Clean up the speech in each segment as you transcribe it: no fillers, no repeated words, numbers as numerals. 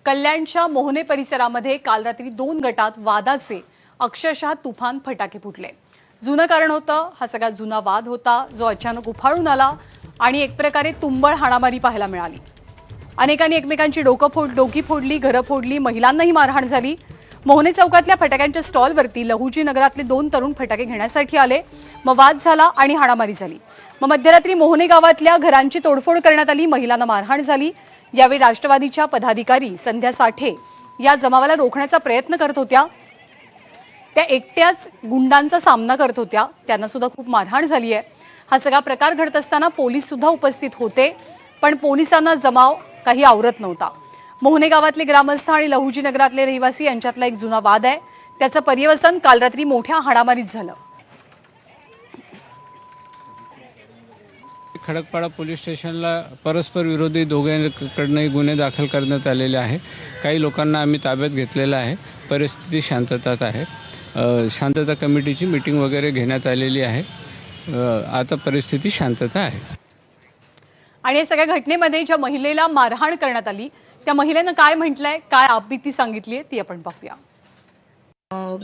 कल्याणच्या मोहने परिसरामध्ये काल रात्री 2 गटात वादाचे अक्षरशः तुफान फटाके फुटले। जुनं कारण होतं, हा सगळा जुना वाद होता जो अचानक उफाळून आला आणि एक प्रकारे तुंबळ हाणामारी पाहायला मिळाली। अनेकांनी एकमेकांची डोकी फोडली, घरं फोडली, महिलांनाही मारहाण झाली। मोहने चौकातल्या फटाक्यांच्या स्टॉलवरती लहुजी नगरातले 2 तरुण फटाके घेण्यासाठी आले। मग वाद झाला आणि हाणामारी झाली। मग मध्यरात्री मोहने गावातल्या घरांची तोडफोड करण्यात आली, महिलांना मारहाण झाली। यावेळी राष्ट्रवादीच्या पदाधिकारी संध्या साठे या जमावाला रोखण्याचा प्रयत्न करत होत्या। त्या एकट्याच गुंडांचा सामना करत होत्या, त्यांना सुद्धा खूप मारहाण झाली आहे। हा सगळा प्रकार घडत असताना पोलीस सुद्धा उपस्थित होते, पण पोलिसांना जमाव काही आवरत नव्हता। मोहने गावातले ग्रामस्थ आणि लहुजी नगरातले रहिवासी यांच्यातला एक जुना वाद आहे, त्याचं पर्यवसन काल रात्री मोठ्या हाणामारीत झालं। खडकपाडा पोलीस स्टेशनला परस्पर विरोधी दोघांकडूनही गुन्हे दाखल करण्यात आलेले आहे। काही लोकांना आम्ही ताब्यात घेतलेलं आहे। परिस्थिती शांततात आहे। शांतता कमिटीची मीटिंग वगैरे घेण्यात आलेली आहे। आता परिस्थिती शांतता आहे। आणि या सगळ्या घटनेमध्ये ज्या महिलेला मारहाण करण्यात आली त्या महिलेनं काय म्हटलंय, काय आपबीती सांगितलीये ती आपण पाहूया।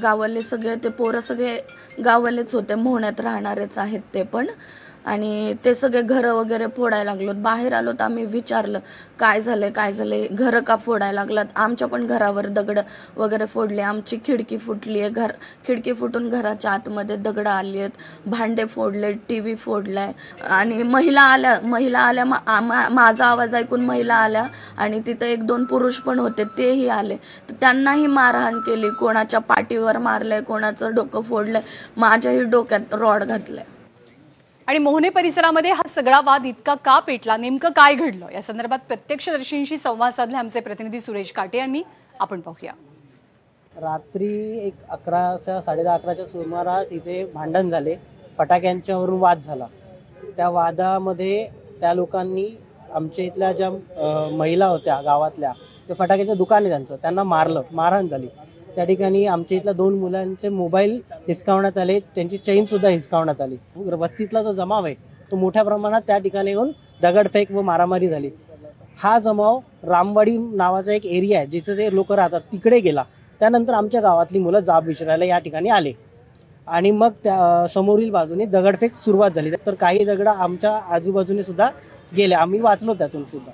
गावाले सगळे ते पोरं सगळे गावालेच होते, मोहण्यात राहणारेच आहेत ते पण। आणि ते सगळे घरं वगैरे फोडायला लागलोत। बाहेर आलो तर आम्ही विचारलं काय झालंय, घरं का फोडायला लागलात। आमच्या पण घरावर दगड वगैरे फोडले, आमची खिडकी फुटली आहे, खिडकी फुटून घराच्या आतमध्ये दगड आली आहेत, भांडे फोडले, टीव्ही फोडलाय। आणि महिला आल्या माझा आवाज ऐकून महिला आल्या आणि तिथे 1-2 पुरुष पण होते, तेही आले। तर त्यांनाही मारहाण केली, कोणाच्या पाठीवर मारलंय, कोणाचं डोकं फोडलंय, माझ्याही डोक्यात रॉड घातलंय। आणि मोहने परिसरामध्ये हा सगळा वाद इतका का पेटला, नेमकं काय घडलं, या संदर्भात प्रत्यक्षदर्शींशी संवाद साधले आमचे प्रतिनिधी सुरेश काटे यांनी। आपण पाहूया। रात्री 11च्या 10:30च्या सुमारास इथे भांडण झाले, फटाक्यांच्यावरून वाद झाला। त्या वादामध्ये त्या लोकांनी आमच्या इथल्या ज्या महिला होत्या गावातल्या, ते फटाक्याचं दुकान आहे त्यांना मारलं, मारहाण झाली। त्या ठिकाणी आमच्या इथल्या 2 मुलांचे मोबाईल हिसकावण्यात आले, त्यांची चेन सुद्धा हिसकावण्यात आली। वस्तीतला जो जमाव आहे तो मोठ्या प्रमाणात त्या ठिकाणी येऊन दगडफेक व मारामारी झाली। हा जमाव रामवाडी नावाचा एक एरिया आहे जिथे ते लोक राहतात, तिकडे गेला। त्यानंतर आमच्या गावातली मुलं जाब विचारायला या ठिकाणी आले आणि मग त्या समोरील बाजूने दगडफेक सुरुवात झाली। तर काही दगड आमच्या आजूबाजूने सुद्धा गेले, आम्ही वाचलो त्यातून सुद्धा।